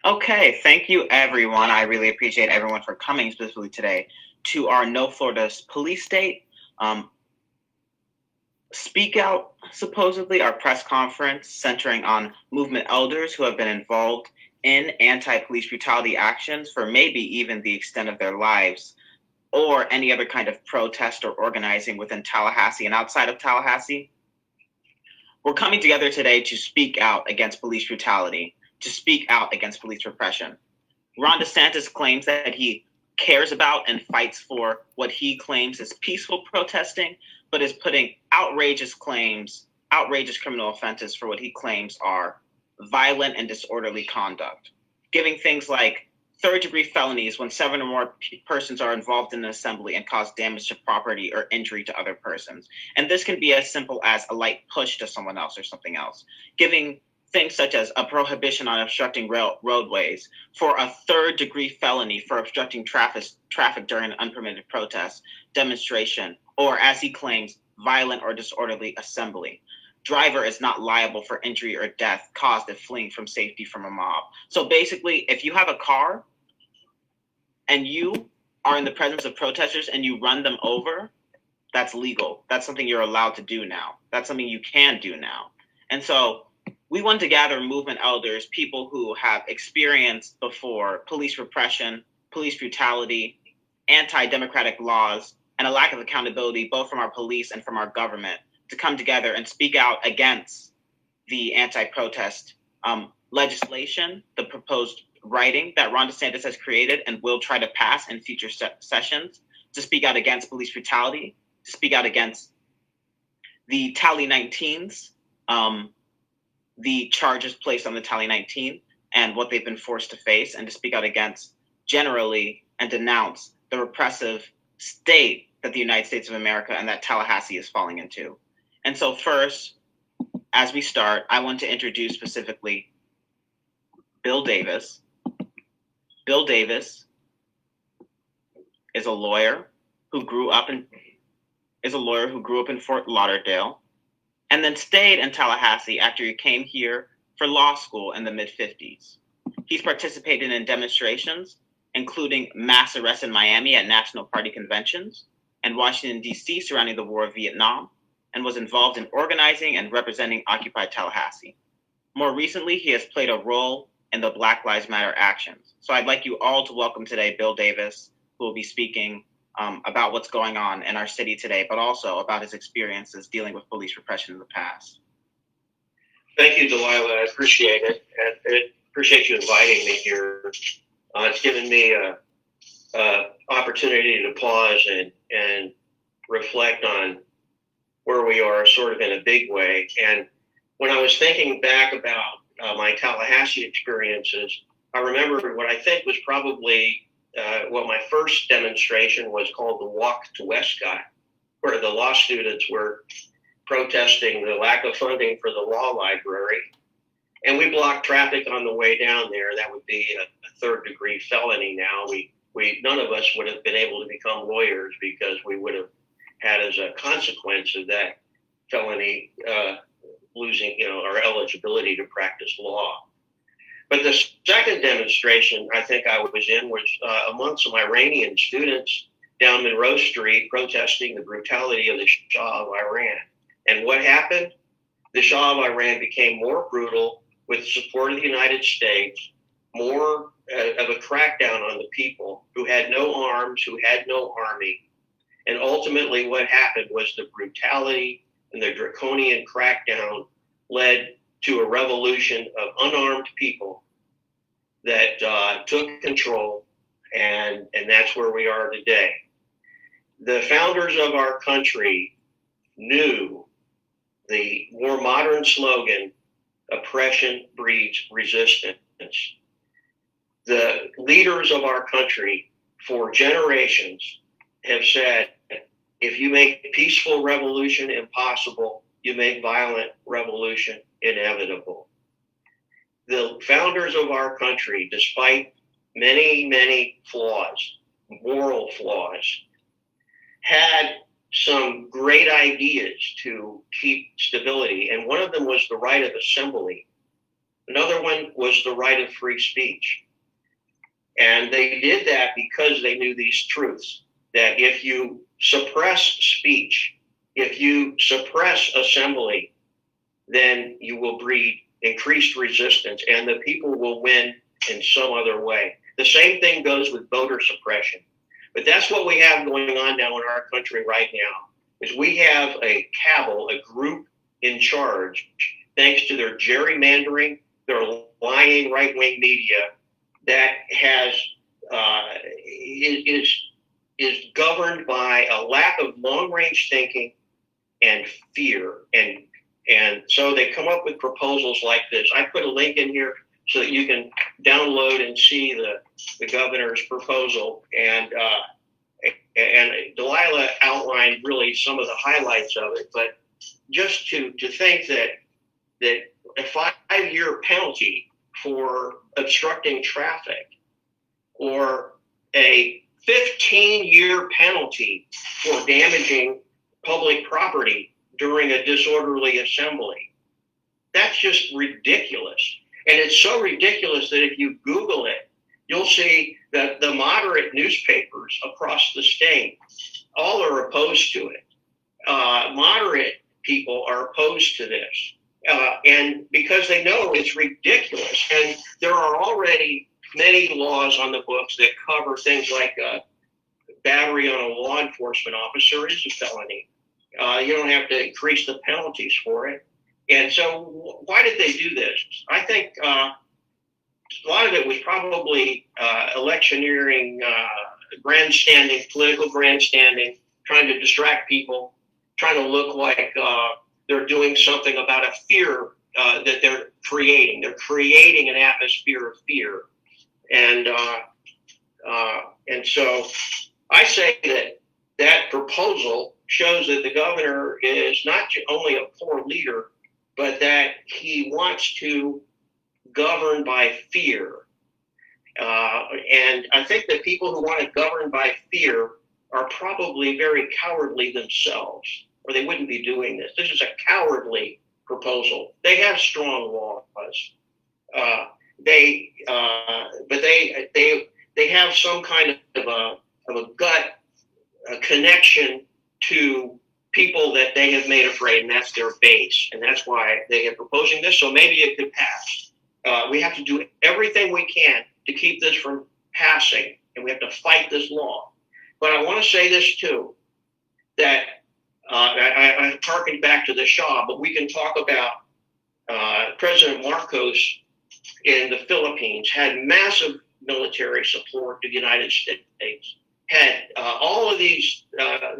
Okay, thank you, everyone. I really appreciate everyone for coming specifically today to our No Florida Police State Speak Out, supposedly, our press conference centering on movement elders who have been involved in anti-police brutality actions for maybe even the extent of their lives, or any other kind of protest or organizing within Tallahassee and outside of Tallahassee. We're coming together today to speak out against police brutality, to speak out against police repression. Ron DeSantis claims that he cares about and fights for what he claims is peaceful protesting, but is putting outrageous criminal offenses for what he claims are violent and disorderly conduct, giving things like third-degree felonies when 7 or more persons are involved in an assembly and cause damage to property or injury to other persons. And this can be as simple as a light push to someone else or something else, giving things such as a prohibition on obstructing roadways for a third-degree felony for obstructing traffic during an unpermitted protest, demonstration, or, as he claims, violent or disorderly assembly. Driver is not liable for injury or death caused if fleeing from safety from a mob. So basically, if you have a car and you are in the presence of protesters and you run them over, that's legal. That's something you're allowed to do now. That's something you can do now. And so we want to gather movement elders, people who have experienced before police repression, police brutality, anti-democratic laws, and a lack of accountability, both from our police and from our government, to come together and speak out against the anti-protest legislation, the proposed writing that Ron DeSantis has created and will try to pass in future sessions, to speak out against police brutality, to speak out against the Tally 19s, the charges placed on the Tally 19 and what they've been forced to face, and to speak out against generally and denounce the repressive state that the United States of America and that Tallahassee is falling into. And so first, as we start, I want to introduce specifically Bill Davis. Bill Davis is a lawyer who grew up in Fort Lauderdale, and then stayed in Tallahassee after he came here for law school in the mid-50s. He's participated in demonstrations, including mass arrests in Miami at National Party conventions and Washington, D.C. surrounding the War of Vietnam, and was involved in organizing and representing Occupy Tallahassee. More recently, he has played a role in the Black Lives Matter actions. So I'd like you all to welcome today Bill Davis, who will be speaking about what's going on in our city today, but also about his experiences dealing with police repression in the past. Thank you, Delilah. I appreciate it. And I appreciate you inviting me here. It's given me an opportunity to pause and reflect on where we are sort of in a big way. And when I was thinking back about my Tallahassee experiences, I remember what I think was probably my first demonstration was called the Walk to Westcott, where the law students were protesting the lack of funding for the law library. And we blocked traffic on the way down there. That would be a third-degree felony now. None of us would have been able to become lawyers because we would have had as a consequence of that felony losing, our eligibility to practice law. But the second demonstration I think I was in was among some Iranian students down Monroe Street protesting the brutality of the Shah of Iran. And what happened? The Shah of Iran became more brutal with the support of the United States, more of a crackdown on the people who had no arms, who had no army. And ultimately what happened was the brutality and the draconian crackdown led to a revolution of unarmed people that took control, and that's where we are today. The founders of our country knew the more modern slogan, oppression breeds resistance. The leaders of our country for generations have said, if you make peaceful revolution impossible, you make violent revolution inevitable. The founders of our country, despite many, many flaws, moral flaws, had some great ideas to keep stability. And one of them was the right of assembly. Another one was the right of free speech. And they did that because they knew these truths, that if you suppress speech, if you suppress assembly, then you will breed increased resistance and the people will win in some other way. The same thing goes with voter suppression. But that's what we have going on now in our country right now, is we have a cabal, a group in charge, thanks to their gerrymandering, their lying right-wing media, that has is governed by a lack of long-range thinking and fear, and so they come up with proposals like this. I put a link in here so that you can download and see the governor's proposal, and Delilah outlined really some of the highlights of it. But just to think that a 5-year penalty for obstructing traffic, or a 15-year penalty for damaging public property during a disorderly assembly. That's just ridiculous. And it's so ridiculous that if you Google it, you'll see that the moderate newspapers across the state all are opposed to it. Moderate people are opposed to this. And because they know it's ridiculous. And there are already many laws on the books that cover things like battery on a law enforcement officer is a felony. You don't have to increase the penalties for it. And so why did they do this? I think a lot of it was probably electioneering, grandstanding, political grandstanding, trying to distract people, trying to look like they're doing something about a fear that they're creating. They're creating an atmosphere of fear. And so I say that proposal shows that the governor is not only a poor leader, but that he wants to govern by fear. And I think that people who want to govern by fear are probably very cowardly themselves, or they wouldn't be doing this. This is a cowardly proposal. They have strong laws. But they have some kind of a gut connection to people that they have made afraid, and that's their base, and that's why they are proposing this. So maybe it could pass. We have to do everything we can to keep this from passing, and we have to fight this law. But I want to say this too, that I harken back to the Shah, but we can talk about President Marcos in the Philippines had massive military support to the United States, had all of these,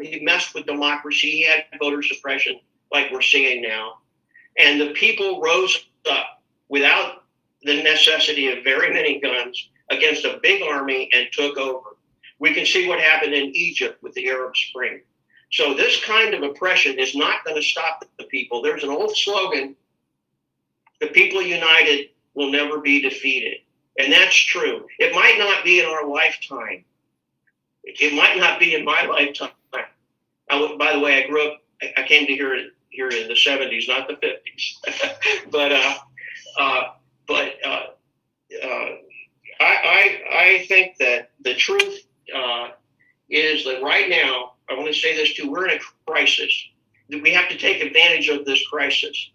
he messed with democracy, he had voter suppression like we're seeing now, and the people rose up without the necessity of very many guns against a big army and took over. We can see what happened in Egypt with the Arab Spring. So this kind of oppression is not going to stop the people. There's an old slogan, the people united will never be defeated. And that's true. It might not be in our lifetime. It might not be in my lifetime. By the way, I came to here in the 70s, not the 50s. I think that the truth is that right now, I want to say this too, we're in a crisis. We have to take advantage of this crisis.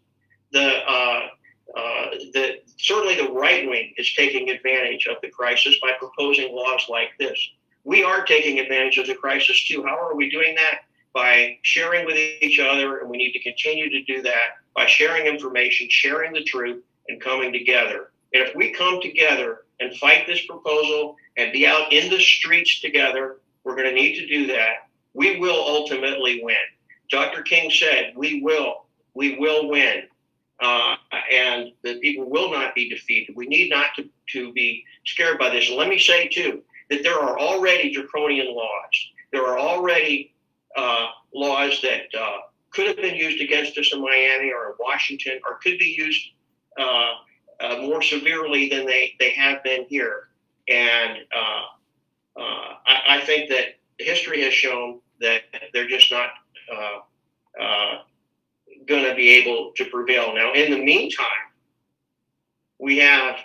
Certainly the right wing is taking advantage of the crisis by proposing laws like this. We are taking advantage of the crisis too. How are we doing that? By sharing with each other, and we need to continue to do that by sharing information, sharing the truth, and coming together. And if we come together and fight this proposal and be out in the streets together, we're going to need to do that. We will ultimately win. Dr. King said, we will win. And the people will not be defeated. We need not to be scared by this. And let me say, too, that there are already draconian laws. There are already laws that could have been used against us in Miami or in Washington, or could be used more severely than they have been here. And I think that history has shown that they're just not going to be able to prevail. Now, in the meantime, we have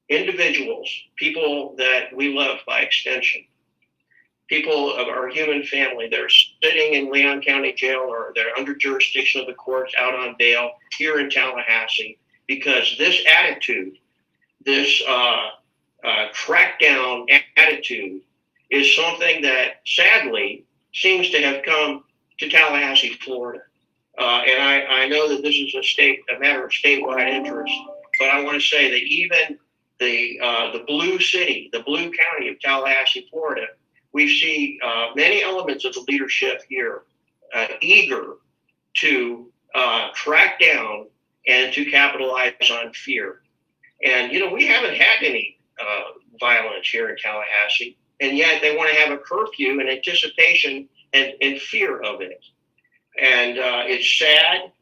individuals, people that we love by extension, people of our human family that are sitting in Leon County Jail or they're under jurisdiction of the courts out on bail here in Tallahassee, because this attitude, this crackdown attitude is something that sadly seems to have come to Tallahassee, Florida. And I know that this is a matter of statewide interest, but I want to say that even the blue city, the blue county of Tallahassee, Florida, we see many elements of the leadership here eager to crack down and to capitalize on fear. And, we haven't had any violence here in Tallahassee, and yet they want to have a curfew in anticipation and fear of it. And it's sad,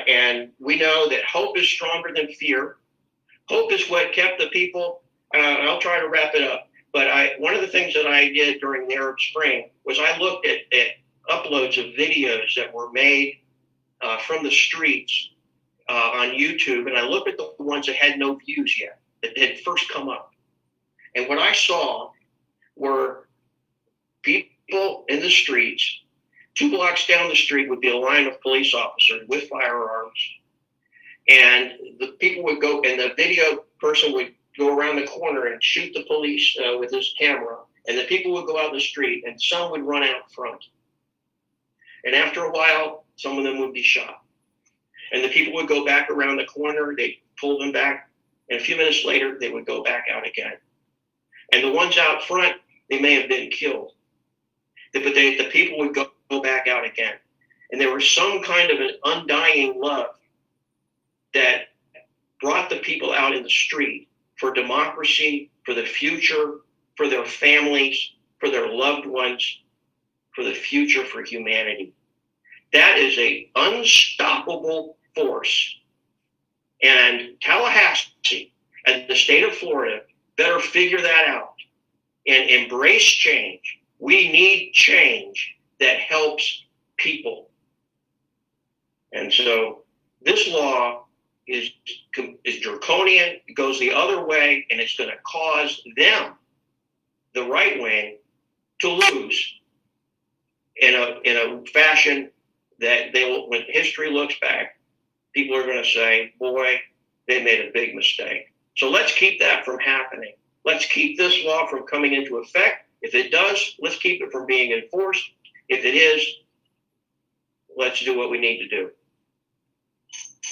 and we know that hope is stronger than fear. Hope is what kept the people, and I'll try to wrap it up, but one of the things that I did during the Arab Spring was I looked at uploads of videos that were made from the streets on YouTube, and I looked at the ones that had no views yet, that had first come up. And what I saw were people in the streets. 2 blocks down the street would be a line of police officers with firearms. And the people would go, and the video person would go around the corner and shoot the police with his camera. And the people would go out in the street, and some would run out front. And after a while, some of them would be shot. And the people would go back around the corner, they'd pull them back, and a few minutes later, they would go back out again. And the ones out front, they may have been killed. But the people would go back out again. And there was some kind of an undying love that brought the people out in the street for democracy, for the future, for their families, for their loved ones, for the future, for humanity. That is an unstoppable force. And Tallahassee and the state of Florida better figure that out and embrace change. We need change that helps people. And so this law is draconian. It goes the other way, and it's going to cause them, the right wing, to lose in a fashion that they will, when history looks back, people are going to say, boy, they made a big mistake. So let's keep that from happening. Let's keep this law from coming into effect. If it does, let's keep it from being enforced. If it is, let's do what we need to do.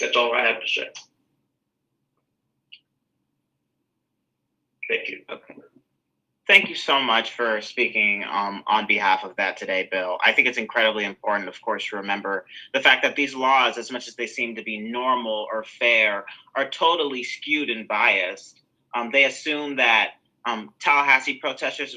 That's all I have to say. Thank you. Okay. Thank you so much for speaking on behalf of that today, Bill. I think it's incredibly important, of course, to remember the fact that these laws, as much as they seem to be normal or fair, are totally skewed and biased. They assume that Tallahassee protesters,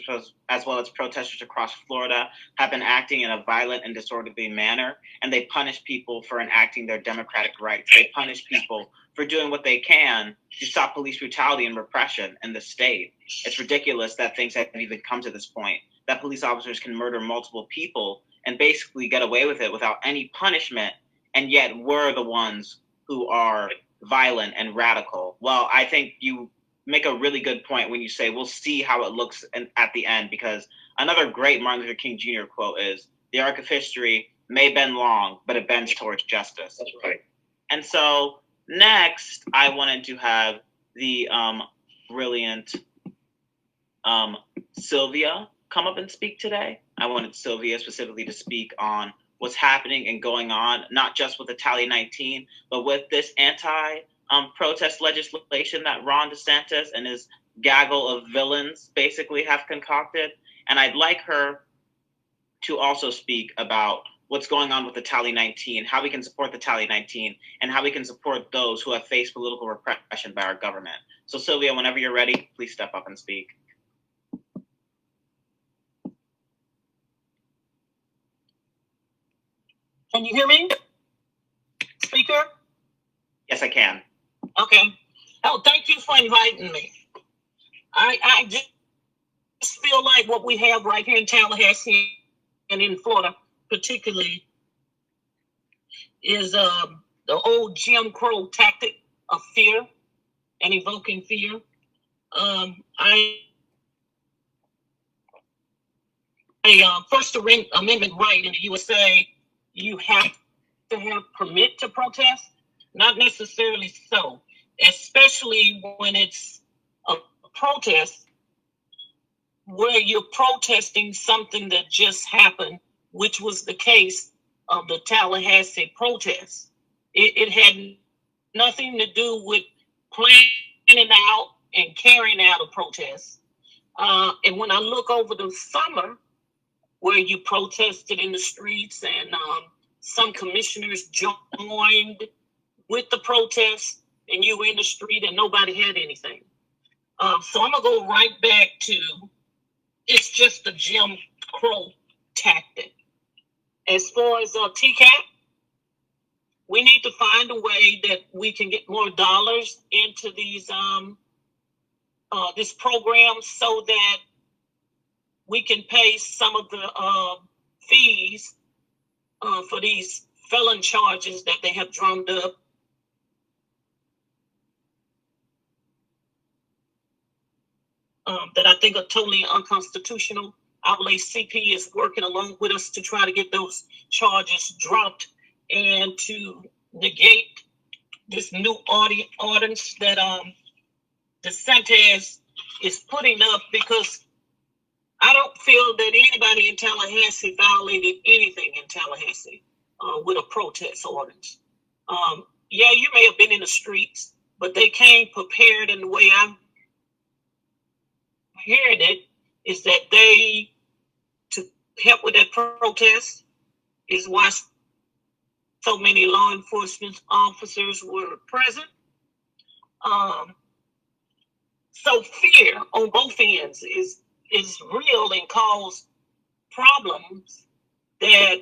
as well as protesters across Florida, have been acting in a violent and disorderly manner, and they punish people for enacting their democratic rights. They punish people for doing what they can to stop police brutality and repression in the state. It's ridiculous that things have even come to this point, that police officers can murder multiple people and basically get away with it without any punishment, and yet we're the ones who are violent and radical. Well, I think you make a really good point when you say we'll see how it looks at the end, because another great Martin Luther King Jr. quote is, the arc of history may bend long, but it bends towards justice. That's right. And so next, I wanted to have the brilliant Sylvia come up and speak today. I wanted Sylvia specifically to speak on what's happening and going on, not just with the Tally 19, but with this protest legislation that Ron DeSantis and his gaggle of villains basically have concocted. And I'd like her to also speak about what's going on with the Tally 19, how we can support the Tally 19, and how we can support those who have faced political repression by our government. So Sylvia, whenever you're ready, please step up and speak. Can you hear me, speaker? Yes, I can. Okay. Oh, thank you for inviting me. I just feel like what we have right here in Tallahassee and in Florida particularly is the old Jim Crow tactic of fear. and evoking fear. First Amendment right in the USA, you have to have permit to protest. Not necessarily so, especially when it's a protest where you're protesting something that just happened, which was the case of the Tallahassee protests. It had nothing to do with planning out and carrying out a protest. And when I look over the summer, where you protested in the streets and some commissioners joined with the protest and you were in the street and nobody had anything. So I'm gonna go right back to, it's just a Jim Crow tactic. As far as TCAC, we need to find a way that we can get more dollars into these this program so that we can pay some of the fees for these felon charges that they have drummed up. That I think are totally unconstitutional. I believe CP is working along with us to try to get those charges dropped and to negate this new ordinance that DeSantis is putting up, because I don't feel that anybody in Tallahassee violated anything in Tallahassee with a protest ordinance. Yeah, you may have been in the streets, but they came prepared, and the way I'm hearing it is that they, to help with that protest, is why so many law enforcement officers were present. So fear on both ends is real and cause problems that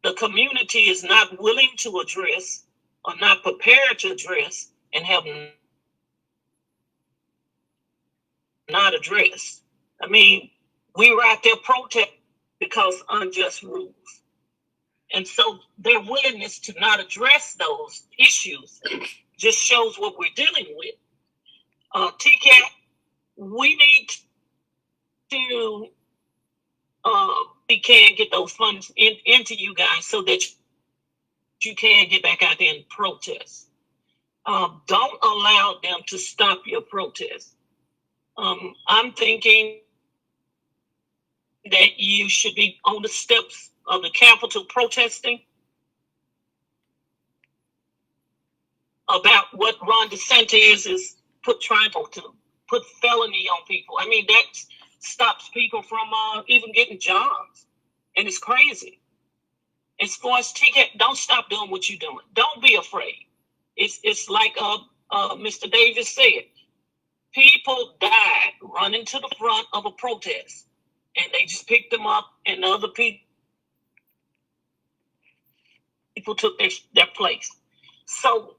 the community is not willing to address or not prepared to address and have not addressed. I mean, we were out there protesting because unjust rules. And so their willingness to not address those issues just shows what we're dealing with. TCAC, we need to we can get those funds into you guys so that you can get back out there and protest. Don't allow them to stop your protest. I'm thinking that you should be on the steps of the Capitol protesting about what Ron DeSantis is trying to put felony on people. I mean, that stops people from even getting jobs, and it's crazy. As far as TCAC, don't stop doing what you're doing. Don't be afraid. It's like Mr. Davis said. People died running to the front of a protest, and they just picked them up, and the other people took their place. So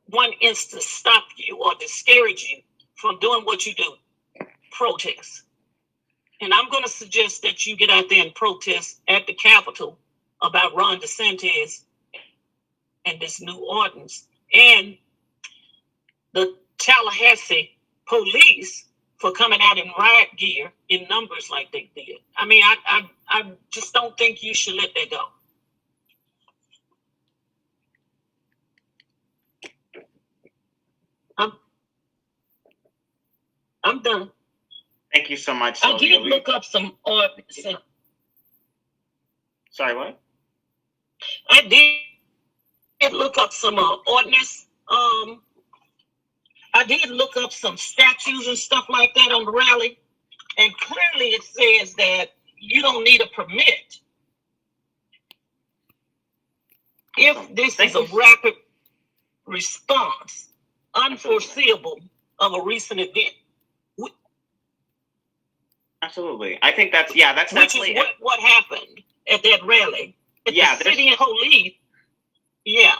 one is to stop you or discourage you from doing what you do, protest. And I'm going to suggest that you get out there and protest at the Capitol about Ron DeSantis and this new ordinance, and the Tallahassee police for coming out in riot gear in numbers like they did. I mean, I just don't think you should let that go. I'm done. Thank you so much, I Sylvia. did look up some ordinance. Sorry, what? I did look up some ordinance. I did look up some statues and stuff like that on the rally, and clearly it says that you don't need a permit if this is a rapid response, unforeseeable of a recent event. Absolutely. I think that's definitely what happened at that rally. At the city and police. Yeah.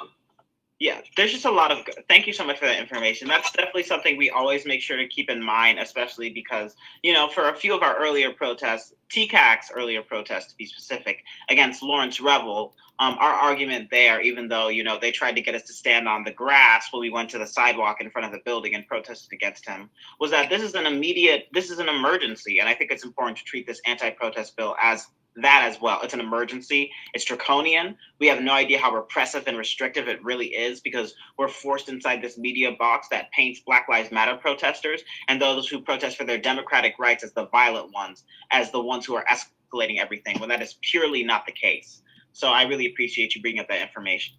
Yeah, there's just a lot of, thank you so much for that information. That's definitely something we always make sure to keep in mind, especially because, for a few of our earlier protests, TCAC's earlier protests to be specific, against Lawrence Revel, our argument there, even though, they tried to get us to stand on the grass when we went to the sidewalk in front of the building and protested against him, was that this is an emergency. And I think it's important to treat this anti-protest bill as that as well. It's an emergency. It's draconian. We have no idea how repressive and restrictive it really is because we're forced inside this media box that paints Black Lives Matter protesters and those who protest for their democratic rights as the violent ones, as the ones who are escalating everything, when that is purely not the case. So I really appreciate you bringing up that information.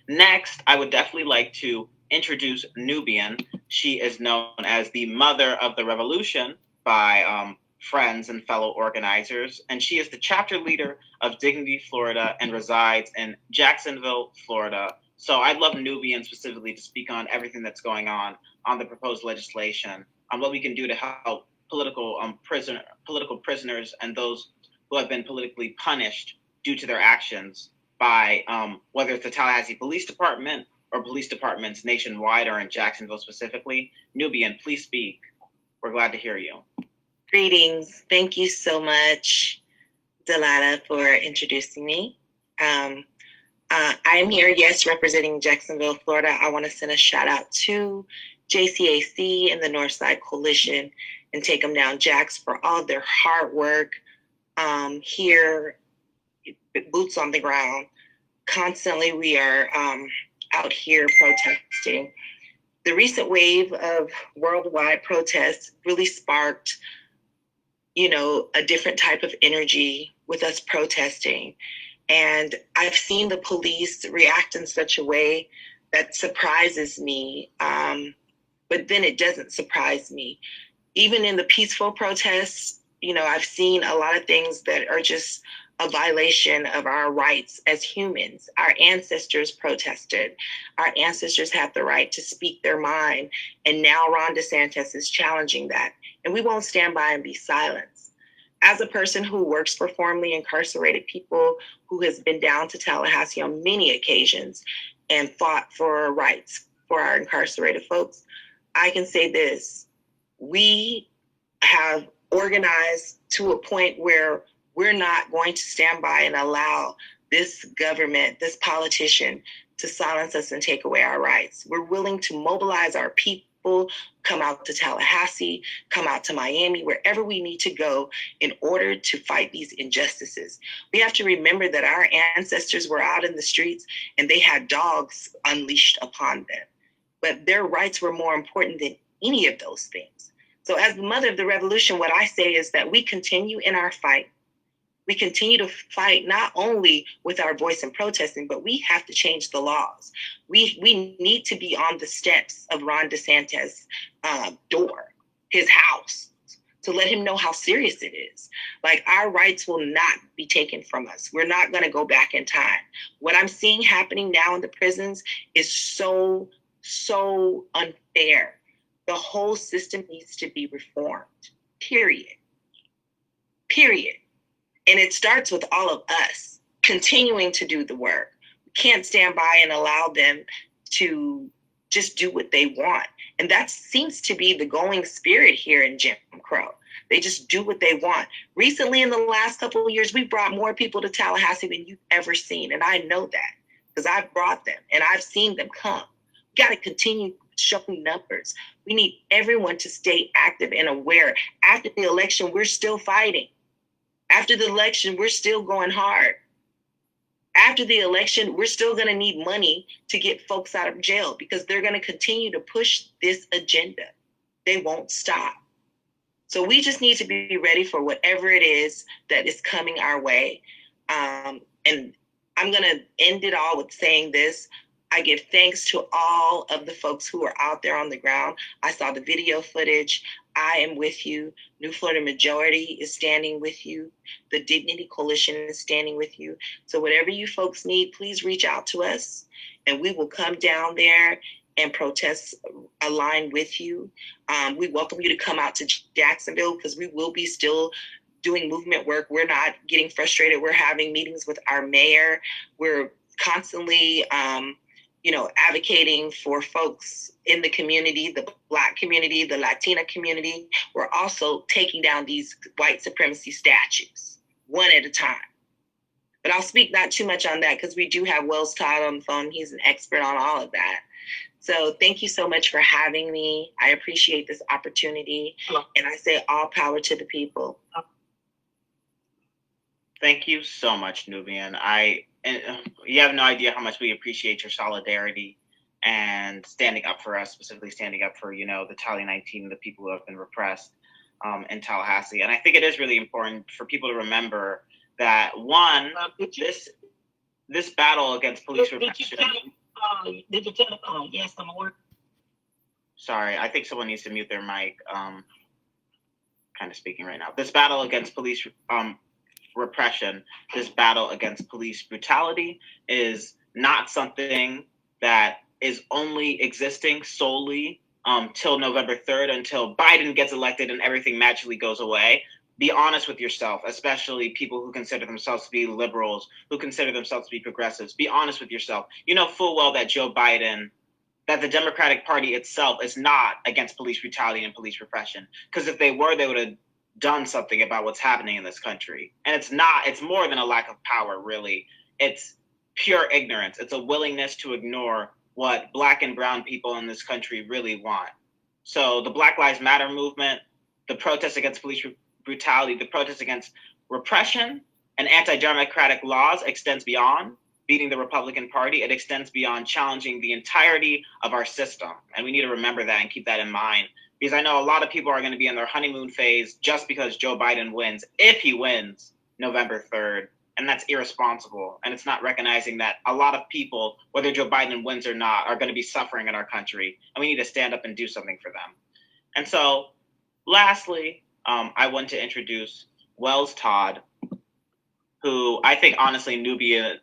Next, I would definitely like to introduce Nubian. She is known as the mother of the revolution by friends and fellow organizers, and she is the chapter leader of Dignity Florida and resides in Jacksonville, Florida. So I'd love Nubian specifically to speak on everything that's going on the proposed legislation, on what we can do to help political prisoners and those who have been politically punished due to their actions by whether it's the Tallahassee Police Department or police departments nationwide or in Jacksonville specifically. Nubian, please speak. We're glad to hear you. Greetings. Thank you so much, Delilah, for introducing me. I am here, yes, representing Jacksonville, Florida. I want to send a shout out to JCAC and the Northside Coalition and Take Them Down Jacks for all of their hard work here, boots on the ground. Constantly, we are out here protesting. The recent wave of worldwide protests really sparked a different type of energy with us protesting. And I've seen the police react in such a way that surprises me. But then it doesn't surprise me. Even in the peaceful protests, I've seen a lot of things that are just a violation of our rights as humans. Our ancestors protested. Our ancestors have the right to speak their mind. And now Ron DeSantis is challenging that. And we won't stand by and be silent. As a person who works for formerly incarcerated people, who has been down to Tallahassee on many occasions and fought for rights for our incarcerated folks, I can say this: we have organized to a point where we're not going to stand by and allow this government, this politician, to silence us and take away our rights. We're willing to mobilize our people, come out to Tallahassee, come out to Miami, wherever we need to go in order to fight these injustices. We have to remember that our ancestors were out in the streets and they had dogs unleashed upon them. But their rights were more important than any of those things. So as the mother of the revolution, what I say is that we continue in our fight. We continue to fight not only with our voice in protesting, but we have to change the laws. We need to be on the steps of Ron DeSantis' door, his house, to let him know how serious it is. Like, our rights will not be taken from us. We're not going to go back in time. What I'm seeing happening now in the prisons is so unfair. The whole system needs to be reformed, period. And it starts with all of us continuing to do the work. We can't stand by and allow them to just do what they want. And that seems to be the going spirit here in Jim Crow. They just do what they want. Recently, in the last couple of years, we brought more people to Tallahassee than you've ever seen. And I know that because I've brought them and I've seen them come. We got to continue showing numbers. We need everyone to stay active and aware. After the election, we're still fighting. After the election, we're still going hard. After the election, we're still going to need money to get folks out of jail because they're going to continue to push this agenda. They won't stop. So we just need to be ready for whatever it is that is coming our way. And I'm going to end it all with saying this. I give thanks to all of the folks who are out there on the ground. I saw the video footage. I am with you. New Florida Majority is standing with you. The Dignity Coalition is standing with you. So whatever you folks need, please reach out to us and we will come down there and protest aligned with you. We welcome you to come out to Jacksonville because we will be still doing movement work. We're not getting frustrated. We're having meetings with our mayor. We're constantly, advocating for folks in the community, the Black community, the Latina community. We're also taking down these white supremacy statues one at a time. But I'll speak not too much on that because we do have Wells Todd on the phone. He's an expert on all of that. So thank you so much for having me. I appreciate this opportunity. And I say all power to the people. Thank you so much, Nubian. You have no idea how much we appreciate your solidarity and standing up for us, specifically standing up for, the Tally 19, the people who have been repressed in Tallahassee. And I think it is really important for people to remember that, one, this battle against police repression. Did you tell yes, I'm aware. Sorry, I think someone needs to mute their mic. Kind of speaking right now. This battle against police repression, this battle against police brutality is not something that is only existing solely till November 3rd, until Biden gets elected and everything magically goes away. Be honest with yourself, especially people who consider themselves to be liberals, who consider themselves to be progressives. Be honest with yourself. You know full well that that the Democratic Party itself is not against police brutality and police repression. Because if they were, they would have done something about what's happening in this country. And it's more than a lack of power, really. It's pure ignorance. It's a willingness to ignore what Black and brown people in this country really want. So the Black Lives Matter movement, the protests against police brutality, the protests against repression and anti-democratic laws extends beyond beating the Republican Party. It extends beyond challenging the entirety of our system. And we need to remember that and keep that in mind. Because I know a lot of people are going to be in their honeymoon phase just because Joe Biden wins, if he wins November 3rd. And that's irresponsible. And it's not recognizing that a lot of people, whether Joe Biden wins or not, are going to be suffering in our country. And we need to stand up and do something for them. And so, lastly, I want to introduce Wells Todd, who I think, honestly, Nubia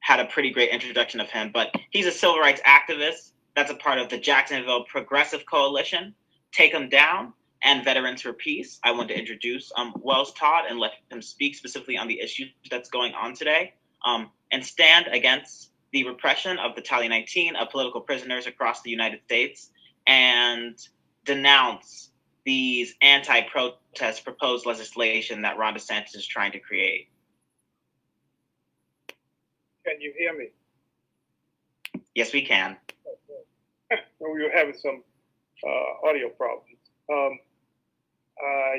had a pretty great introduction of him. But he's a civil rights activist that's a part of the Jacksonville Progressive Coalition, Take 'em Down, and Veterans for Peace. I want to introduce Wells Todd and let him speak specifically on the issues that's going on today, and stand against the repression of the Tally 19 of political prisoners across the United States, and denounce these anti-protest proposed legislation that Ron DeSantis is trying to create. Can you hear me? Yes, we can. We were having some audio problems.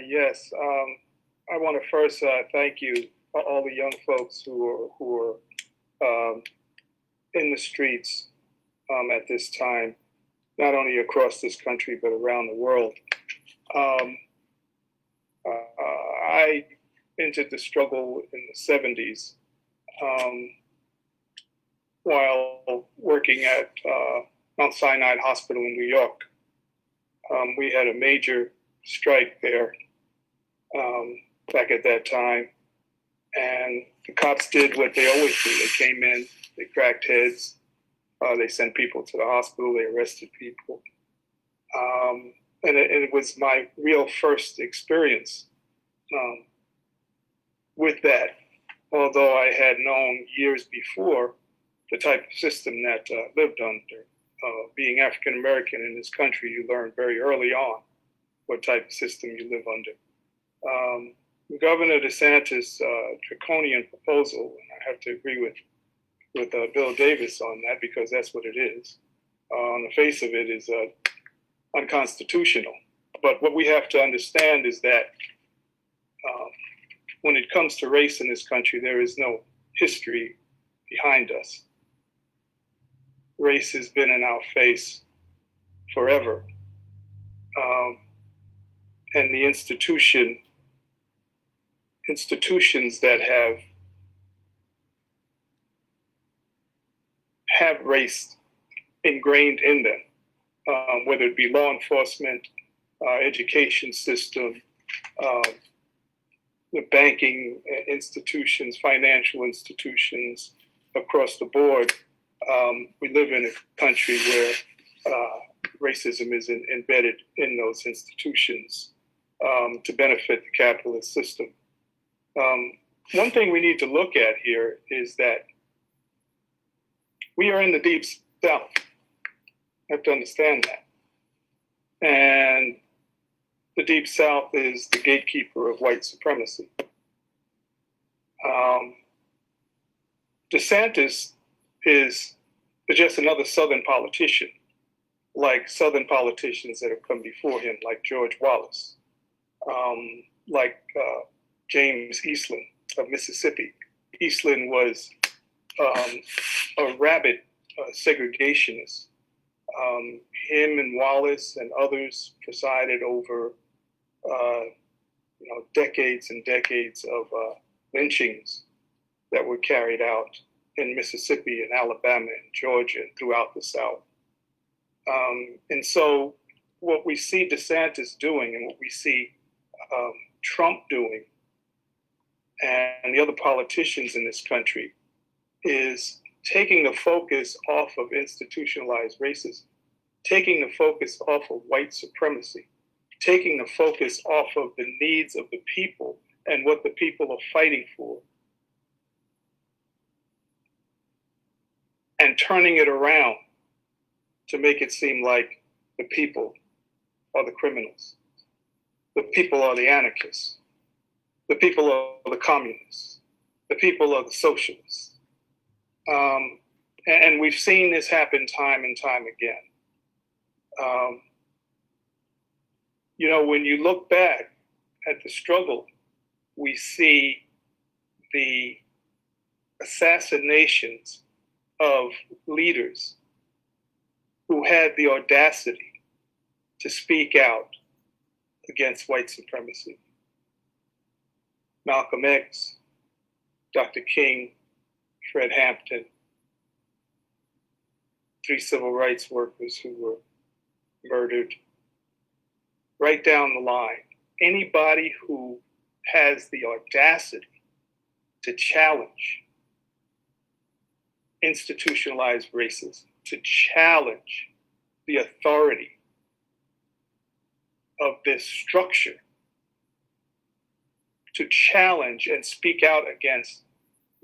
Yes, I want to first thank you for all the young folks who are in the streets at this time, not only across this country, but around the world. I entered the struggle in the 70s while working at Mount Sinai Hospital in New York. We had a major strike there back at that time. And the cops did what they always do. They came in, they cracked heads, they sent people to the hospital, they arrested people. And it was my real first experience with that. Although I had known years before the type of system that lived under. Being African American in this country, you learn very early on what type of system you live under. Governor DeSantis' draconian proposal, and I have to agree with Bill Davis on that because that's what it is. On the face of it is unconstitutional. But what we have to understand is that when it comes to race in this country, there is no history behind us. Race has been in our face forever. And the institutions that have race ingrained in them, whether it be law enforcement, education system, the banking institutions, financial institutions across the board. We live in a country where racism is embedded in those institutions to benefit the capitalist system. One thing we need to look at here is that We are in the deep South. You have to understand that. And the deep South is the gatekeeper of white supremacy. DeSantis is just another Southern politician, like Southern politicians that have come before him, like George Wallace, like James Eastland of Mississippi. Eastland was a rabid segregationist. Him and Wallace and others presided over, decades and decades of lynchings that were carried out in Mississippi and Alabama and Georgia and throughout the South. And so what we see DeSantis doing and what we see Trump doing and the other politicians in this country is taking the focus off of institutionalized racism, taking the focus off of white supremacy, taking the focus off of the needs of the people and what the people are fighting for, and turning it around to make it seem like the people are the criminals. The people are the anarchists. The people are the communists. The people are the socialists. And we've seen this happen time and time again. When you look back at the struggle, we see the assassinations of leaders who had the audacity to speak out against white supremacy. Malcolm X, Dr. King, Fred Hampton, 3 civil rights workers who were murdered. Right down the line, anybody who has the audacity to challenge institutionalized racism, to challenge the authority of this structure, to challenge and speak out against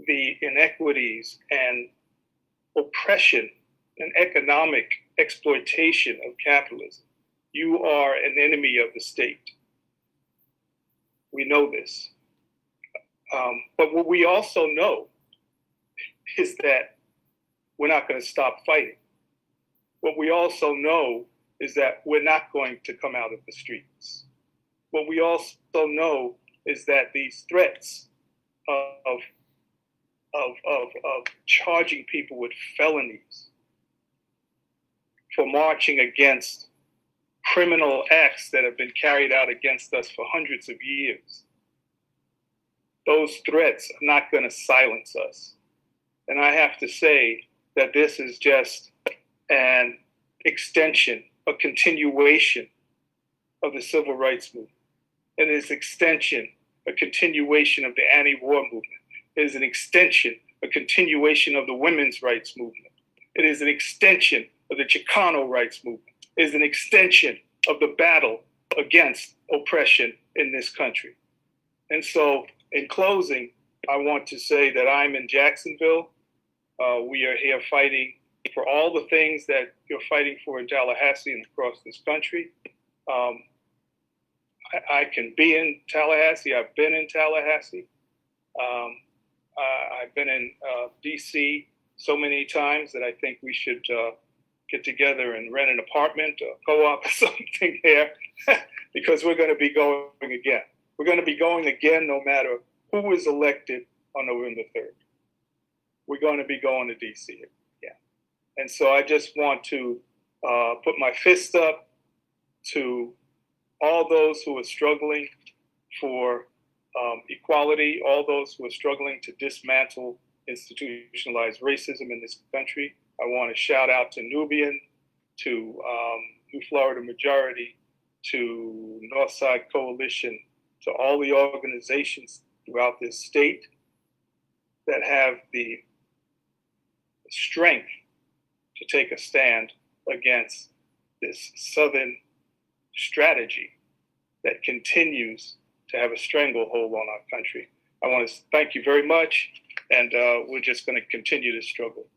the inequities and oppression and economic exploitation of capitalism, you are an enemy of the state. We know this. But what we also know is that we're not going to stop fighting. What we also know is that we're not going to come out of the streets. What we also know is that these threats of charging people with felonies for marching against criminal acts that have been carried out against us for hundreds of years, those threats are not going to silence us. And I have to say that this is just an extension, a continuation of the civil rights movement. It is extension, a continuation of the anti-war movement. It is an extension, a continuation of the women's rights movement. It is an extension of the Chicano rights movement. It is an extension of the battle against oppression in this country. And so, in closing, I want to say that I'm in Jacksonville. We are here fighting for all the things that you're fighting for in Tallahassee and across this country. I can be in Tallahassee. I've been in Tallahassee. I've been in DC so many times that I think we should get together and rent an apartment or co-op or something there because we're going to be going again. We're going to be going again no matter who is elected on November 3rd. We're going to be going to DC again. And so I just want to put my fist up to all those who are struggling for equality, all those who are struggling to dismantle institutionalized racism in this country. I want to shout out to Nubian, to New Florida Majority, to Northside Coalition, to all the organizations throughout this state that have the strength to take a stand against this Southern strategy that continues to have a stranglehold on our country. I want to thank you very much, and we're just going to continue to struggle.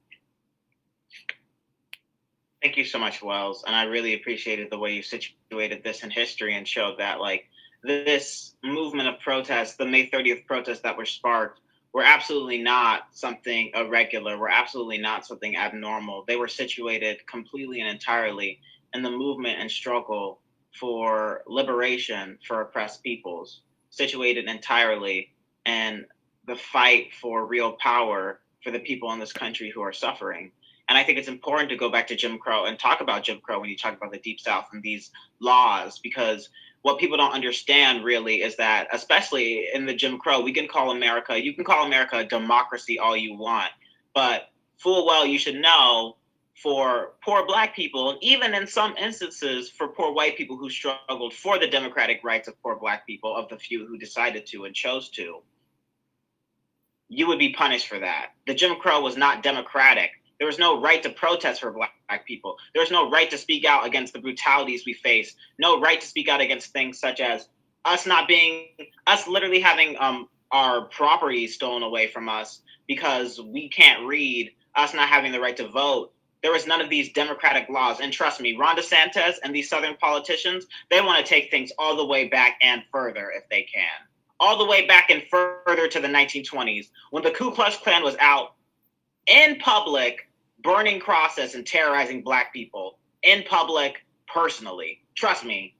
Thank you so much, Wells. And I really appreciated the way you situated this in history and showed that, like, this movement of protests, the May 30th protests that were sparked, were absolutely not something irregular. Were absolutely not something abnormal. They were situated completely and entirely in the movement and struggle for liberation for oppressed peoples, situated entirely in the fight for real power for the people in this country who are suffering. And I think it's important to go back to Jim Crow and talk about Jim Crow when you talk about the Deep South and these laws, because what people don't understand really is that, especially in the Jim Crow, you can call America a democracy all you want, but full well you should know, for poor Black people, and even in some instances for poor white people who struggled for the democratic rights of poor Black people, of the few who decided to and chose to, you would be punished for that. The Jim Crow was not democratic. There was no right to protest for Black people. There was no right to speak out against the brutalities we face. No right to speak out against things such as us literally having our property stolen away from us because we can't read, us not having the right to vote. There was none of these democratic laws. And trust me, Ron DeSantis and these Southern politicians, they want to take things all the way back and further if they can. All the way back and further to the 1920s, when the Ku Klux Klan was out in public, burning crosses and terrorizing Black people in public personally. Trust me,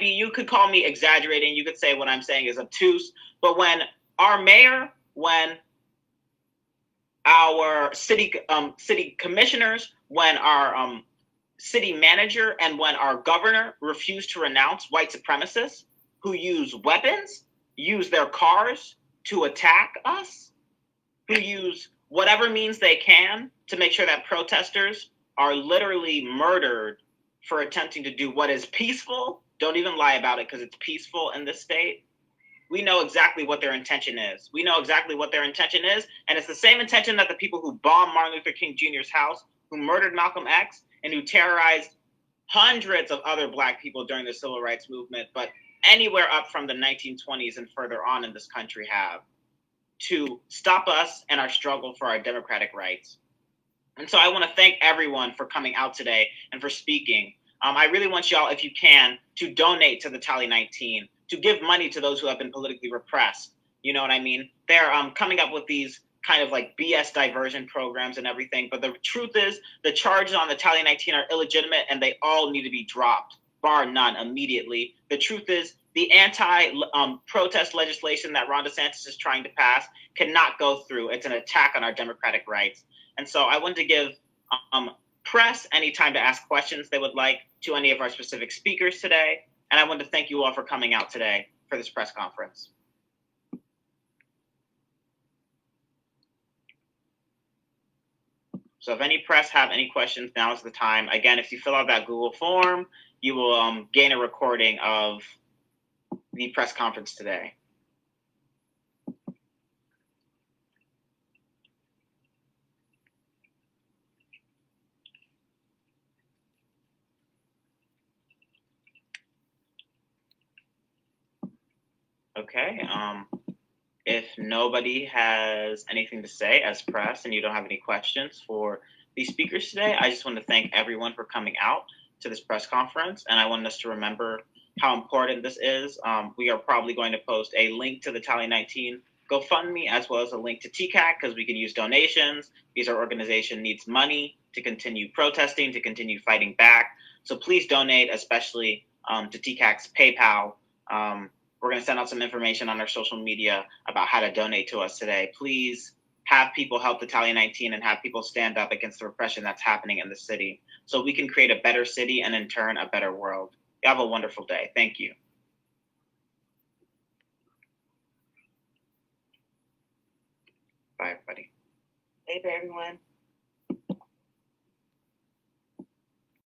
you could call me exaggerating, you could say what I'm saying is obtuse, but when our mayor, when our city commissioners, when our city manager, and when our governor refused to renounce white supremacists who use weapons, use their cars to attack us, who use whatever means they can to make sure that protesters are literally murdered for attempting to do what is peaceful. Don't even lie about it, because it's peaceful in this state. We know exactly what their intention is. And it's the same intention that the people who bombed Martin Luther King Jr.'s house, who murdered Malcolm X, and who terrorized hundreds of other Black people during the civil rights movement, but anywhere up from the 1920s and further on in this country, have, to stop us and our struggle for our democratic rights. And so I want to thank everyone for coming out today and for speaking. I really want y'all, if you can, to donate to the Tally 19, to give money to those who have been politically repressed. You know what I mean? They're coming up with these kind of like BS diversion programs and everything. But the truth is, the charges on the Tally 19 are illegitimate, and they all need to be dropped, bar none, immediately. The truth is, the anti-protest legislation that Ron DeSantis is trying to pass cannot go through. It's an attack on our democratic rights. And so I want to give press any time to ask questions they would like to any of our specific speakers today. And I want to thank you all for coming out today for this press conference. So if any press have any questions, now is the time. Again, if you fill out that Google form, you will gain a recording of the press conference today. Okay. If nobody has anything to say as press and you don't have any questions for these speakers today, I just want to thank everyone for coming out to this press conference. And I want us to remember how important this is. We are probably going to post a link to the Tally 19 GoFundMe, as well as a link to TCAC, because we can use donations, because our organization needs money to continue protesting, to continue fighting back. So please donate, especially to TCAC's PayPal. We're going to send out some information on our social media about how to donate to us today. Please have people help the Tally 19 and have people stand up against the repression that's happening in the city, so we can create a better city and in turn a better world. You have a wonderful day. Thank you. Bye, everybody. Bye, everyone.